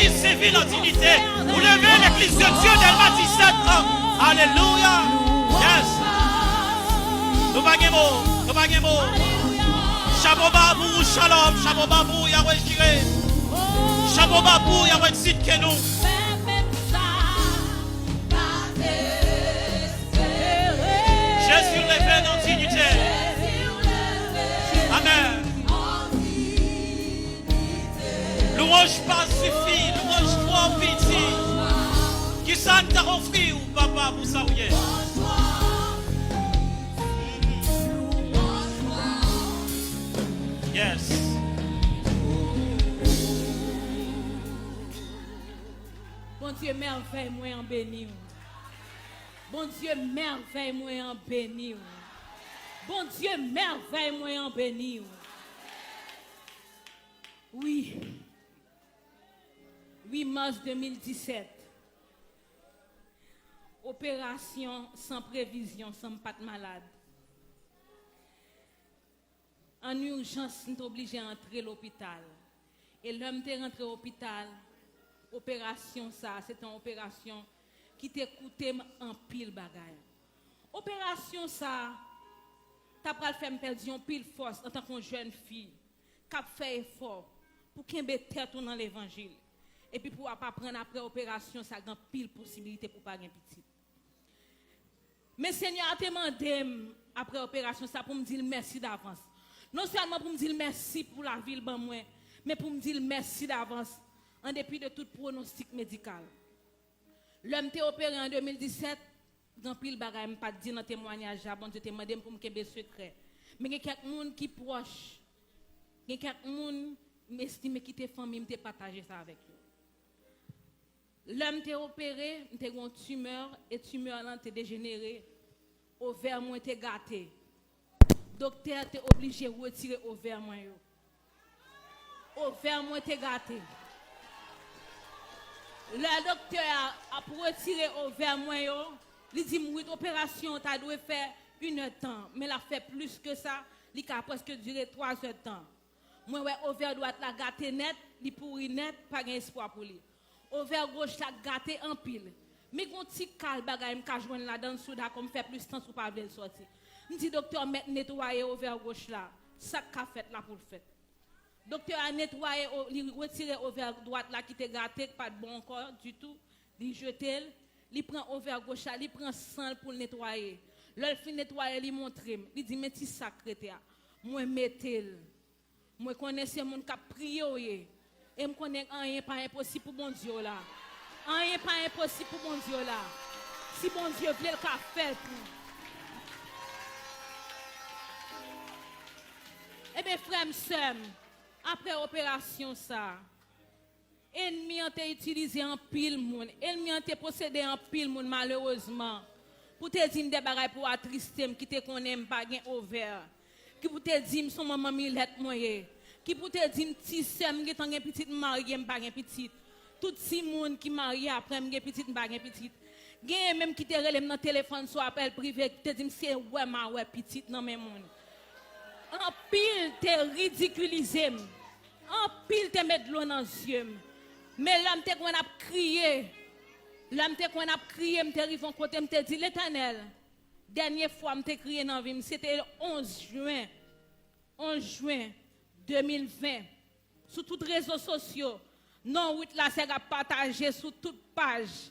l'église civile en dignité. Vous levez l'église de Dieu d'Elma 17 ans. Alléluia. Yes. Nous baguons. Shabobabou, shalom. Shabobabou, Yahweh Jireh. Shabobabou, Yahweh Tzidkenu. Jésus levé dans dignité. Amen. Louange pas suffit, louange trop pitié. Qui ça t'a offert ou papa pour ça ou yé? Yes. Bon Dieu, merveille, moi en béni. Bon Dieu, merveille, moi en béni. Bon Dieu, merveille, moi en béni. Oui. 8 mars 2017. Opération sans prévision, sans pas de malade. En urgence, nous sommes obligés d'entrer à l'hôpital. Et l'homme est rentré à l'hôpital. Opération ça, c'est une opération qui t'a coûté en pile bagaille. Opération ça, t'as pas fait me perdre en pile force en tant que jeune fille qui a fait effort pour qu'elle mette tête dans l'évangile. Et puis pour pas prendre après opération, ça a pile possibilité pour pas gagner petit. Mais Seigneur a demandé après opération ça pour me dire merci d'avance. Non seulement pour me dire merci pour la ville ban moi, mais pour me dire merci d'avance en dépit de tout pronostic médical. L'homme était opéré en 2017, dans pile bagaille me pas dit dans témoignage, bon Dieu te demandé pour me kembe secret. Mais il y a quelques monde qui proche. Il y a quelques monde m'estime qui te famille me partager ça avec eux. L'homme était opéré, il était une tumeur et tumeur là était dégénéré. Ovaire moi était gâté. Docteur était obligé de retirer ovaire moi yo. Ovaire moi était gâté. Le docteur a retiré ovaire moi yo. Il dit oui opération tu dois faire 1 heure de temps, mais il a fait plus que ça, il a presque duré 3 heures de temps. Moi ouais ovaire droite la gâté net, il pourri net, pas d'espoir pour lui. Ovaire gauche la gâté en pile. Mais gon ti kal bagay m ka joindre là dans souda comme fait plus temps pour pas venir sortir. Me dit docteur mettre nettoyer ovaire gauche là, ça qu'a fait là pour le fait. Docteur a nettoyé, il retiré ovaire droite là qui était gâté pas de bon corps du tout, il jeté, il prend ovaire gauche là, il prend sang pour le nettoyer. L'ol fin nettoyer, il montre, il dit mais ti sacré moi mettel. Moi connaissais mon qui prier et me connais rien pas impossible pour bon Dieu là. Rien pas impossible pour bon Dieu là. Si bon Dieu veut le faire pour. Eh bien frère et sœur, après opération ça, ennemi a été utilisé en pile monde, ennemi a été possédé en pile monde malheureusement. Pour te dire des bagages pour attrister qui te connaît pas gain ouvert. Qui pour te dire son maman milette moyen. Qui pour te dire petit sœur qui tant gain petite mariée pas gain petite. Tout si monde qui marié après gain petite pas gain petite. Gain même qui te relève dans téléphone soit appel privé qui te dit c'est ouais ma ouais petite dans même monde. En pile te ridiculisé. En pile te mettre de l'eau dans les yeux. Mais l'homme te qu'on a crié. L'homme te qu'on a crié, me te arrivé en côté, me te dit l'Éternel. Dernière fois me te crié dans vie, c'était le 11 juin 2020. Sur tous les réseaux sociaux. Non, oui, là c'est à partager sur toute page.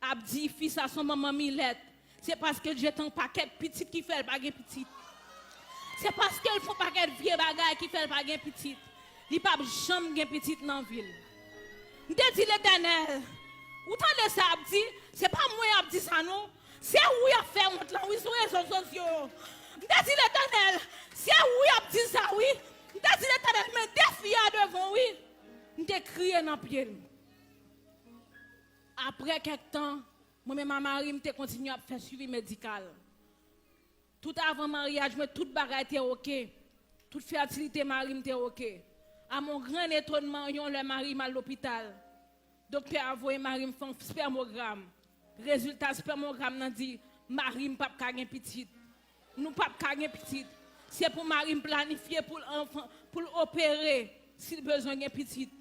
A dit fils à son maman Milette. C'est parce que j'ai un paquet de petites qui fait le baguette petite. C'est parce qu'elle faut paquet de vieux bagages qui fait le baguette petite. Il pas jamais petite dans la ville. Je dis l'Éternel. Ou t'en laisse ça dit, c'est pas moi qui dit ça non, c'est où il a fait honte là, oui sur les réseaux sociaux. Je dis l'Éternel, c'est où il a dit ça oui. Je dis l'Éternel, mais défi à devant oui. Je t'ai crié dans le pied. Après quelques temps, moi-même ma mari me continue à faire suivi médical. Tout avant mariage, mais toute bagarre était OK. Toute fertilité mari était OK. À mon grand étonnement, le mari m'a à l'hôpital. Docteur a envoyé Marie me faire un spermogramme. Résultat spermogramme n'a dit Marie me pas gagner petite. Nous pas gagner petite. C'est pour Marie me planifier pour l'enfant pour l'opérer s'il besoin de petite.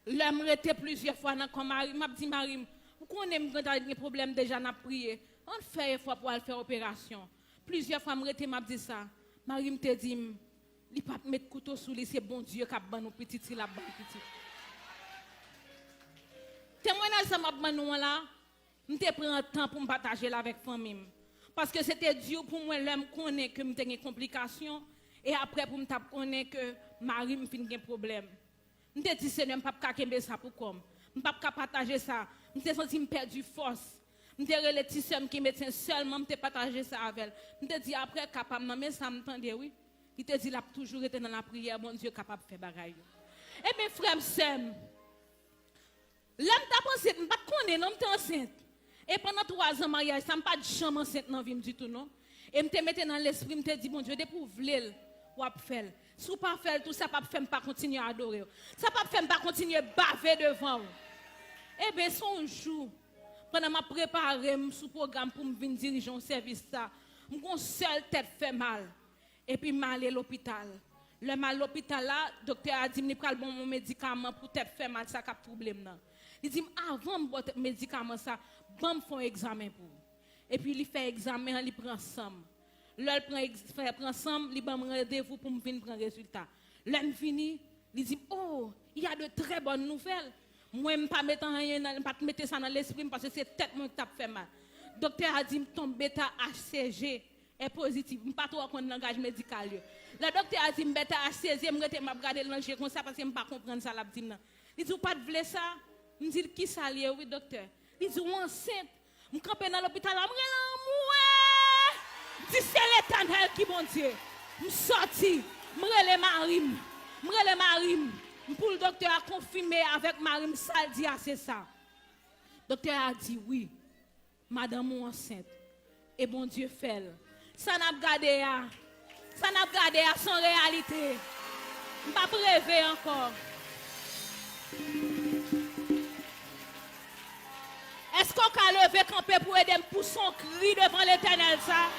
L'homme était plusieurs fois dans comme Marie, m'a dit Marie, vous connaissez quand a des problèmes déjà n'a prié. On fait une fois pour aller faire opération. Plusieurs fois m'a dit ça. Marie me dit il pas mettre couteau sous lui, c'est bon Dieu qui a ban nous petit la ban petit. Témoignage ça m'a ban nous là, m'te prend temps pour me partager avec famille parce que c'était dur pour moi l'homme connaît que m'te des complications et après pour me connaître que Marie me fin un problème. M'te dit Seigneur pas ka kembe ça pour comme. M'pas ka partager ça. M'te senti me perdu force. M'te relé ti sœur qui médecin seulement m'te partager ça avec elle. M'te dit après capable mais ça m'entendait oui. Il te dit, il a toujours été dans la prière, mon Dieu, capable de faire bagaille. Et mes frères, sœurs, l'homme t'a pensé, je ne connais pas, je suis enceinte. Et pendant 3 ans de mariage, ça ne m'a pas dit jamais enceinte dans la vie du tout, non? Et je me mettais dans l'esprit, je me dis, mon Dieu, dès pour vouloir, ou à faire. Si vous ne pas faire tout ça, ça ne peut pas continuer à adorer. Ça ne peut pas continuer à baver devant vous. Eh bien, son jour, pendant que je préparé ce programme pour me venir diriger un service, mon seule tête fait mal. Et puis, je suis allé à l'hôpital. Le mal à l'hôpital, le docteur a dit, je vais bon mon médicament pour te faire mal, ça a problème. Il dit, avant de prendre le médicament, ça, je vais faire un examen pour. Et puis, il fait examen, il prend ensemble. Là, il prend ensemble, il prend rendez-vous pour me venir prendre le résultat. Là, il finit, il dit, oh, il y a de très bonnes nouvelles. Moi, je ne vais pas mettre ça dans l'esprit parce que c'est tête qui t'a fait mal. Le docteur a dit, ton bêta HCG est positif. Je ne sais pas trop qu'on langage médical. Le docteur a dit, bêta HCG, je vais regarder le comme ça parce que je ne peux pas comprendre ça. Il dit, pas de vle ça. Je dis, qui ça lié, oui, docteur? Il dit, enceinte. Je suis campé dans l'hôpital, je dis, c'est l'Éternel qui bon Dieu. Je suis sorti, je suis Marim. Pour le docteur a confirmé avec Marim, ça dit, c'est ça. Le docteur a dit, oui, madame est enceinte. Et bon Dieu fait. Ça n'a pas gardé à son réalité. Je ne vais pas rêver encore. Est-ce qu'on peut lever camper pour aider pour son cri devant l'Éternel ça?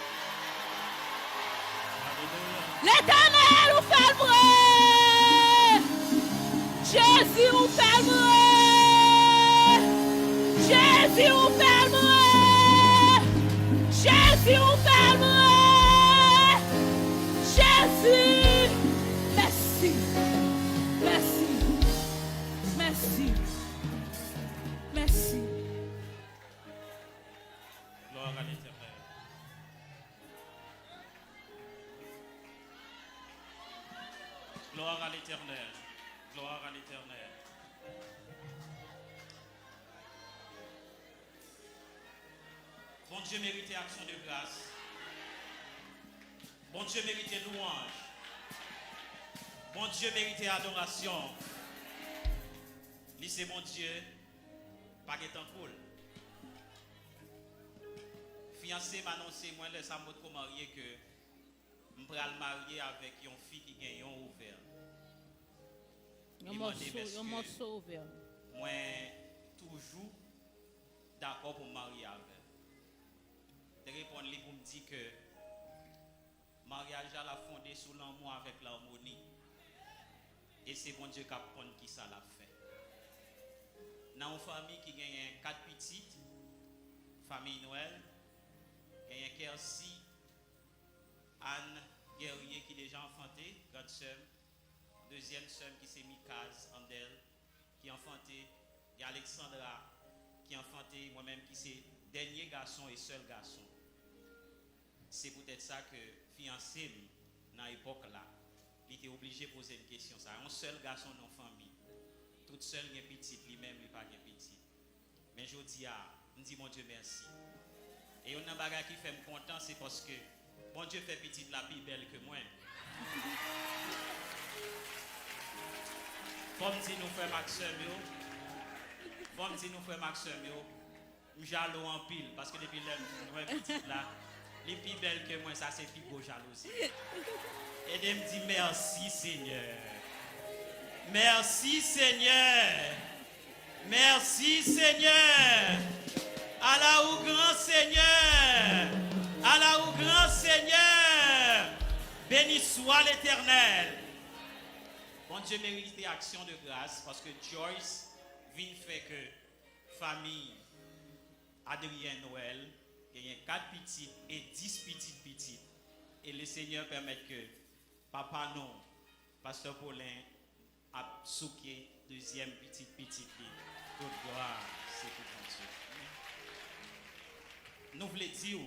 L'Éternel vous fait vrai. Jésus vous fait vrai. Jésus vous fait vrai. Jésus vous fait vrai. Jésus. Merci. Merci. Merci. Merci. Gloire à l'Éternel. Gloire à l'Éternel. Gloire à l'Éternel. Bon Dieu méritait action de grâce. Bon Dieu méritait louange. Bon Dieu méritait adoration. Lycée mon Dieu, pas de temps cool. Fiancé m'a annoncé, moi, laisse à moi marier que je vais le marier avec une fille qui gagne un ouvert. Un morceau ouvert. Moi, toujours d'accord pour me marier avec. De répondre pour me dire que le mariage a la fondé sous l'amour avec l'harmonie. Et c'est bon Dieu qui apprend qui ça l'a fait. Dans une famille qui gagne 4 petites, famille Noël, il y a Kersi, Anne Guerrier qui est déjà enfantée, grande sœur. Deuxième sœur qui s'est Mikaz Andel, qui est enfantée. Il y a Alexandra qui est enfantée, moi-même qui c'est dernier garçon et seul garçon. C'est peut-être ça que fiancé dans l'époque là, il était obligé de poser une question. Ça, un seul garçon dans la famille, toute seule il est petit, lui-même il n'est pas petit. Mais je dis je dis mon Dieu merci. Et on a un bagage qui fait me content, c'est parce que mon Dieu fait petite la plus belle que moi. Comme si nous frères Maxime, comme si nous frères Maxime, nous jaloux en pile, parce que depuis le petit là, les plus belles que moi, ça c'est plus beau jalousie. Et de me dire merci Seigneur. Merci Seigneur. Merci Seigneur. Allah ou grand Seigneur. Allah ou grand Seigneur. Béni soit l'Éternel. Bon Dieu mérite action de grâce parce que Joyce vient fait que famille Adrien Noël, il y a 4 petits et 10 petites. Et le Seigneur permet que papa non, pasteur Paulin, a souqué deuxième petite. Toute gloire, c'est pour Dieu. Nous voulons dire,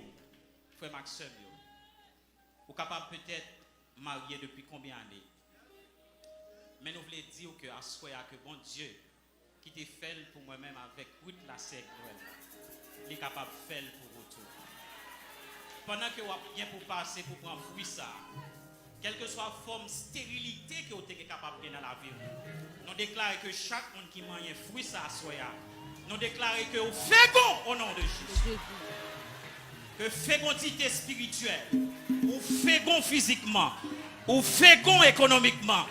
frère Maxime, vous capable peut-être marié depuis combien d'années? Mais nous voulons dire que à ce que bon Dieu, qui te fait pour moi-même avec toute la sec, il est capable de faire pour vous tout. Pendant que vous avez bien pour passer, pour prendre fruit ça, quelle que soit la forme de stérilité que vous êtes capable de dans la vie, nous déclarons que chaque monde qui mange fruit ça, nous déclarons que vous fécond au nom de Jésus. Que fécondité spirituelle, ou fécond physiquement, ou fécond économiquement,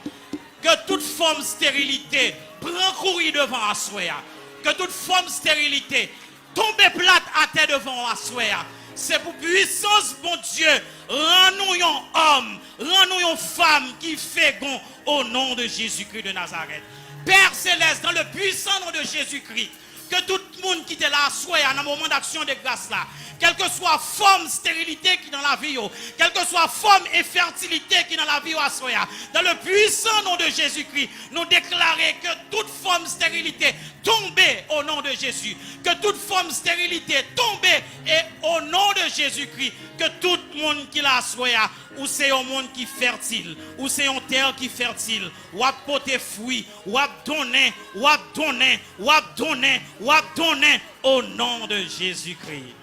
que toute forme de stérilité prend courir devant Assoya, que toute forme de stérilité tombe plate à terre devant Assoya. C'est pour puissance, bon Dieu, rends-nous un homme, rends-nous une femme qui fécond au nom de Jésus-Christ de Nazareth. Père Céleste, dans le puissant nom de Jésus-Christ, que tout le monde qui était là, soit dans un moment d'action de grâce là, quelle que soit forme stérilité qui est dans la vie, quelle que soit forme infertilité qui est dans la vie, dans le puissant nom de Jésus-Christ, nous déclarons que toute forme stérilité tombe au nom de Jésus, que toute forme stérilité tombe et au nom de Jésus-Christ, que tout le monde qui l'a soya, ou c'est un monde qui est fertile, ou c'est une terre qui est fertile, ou a porté fruit, ou a donné, ou a donné, ou a donné, ou a donné au nom de Jésus-Christ.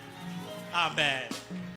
Amen.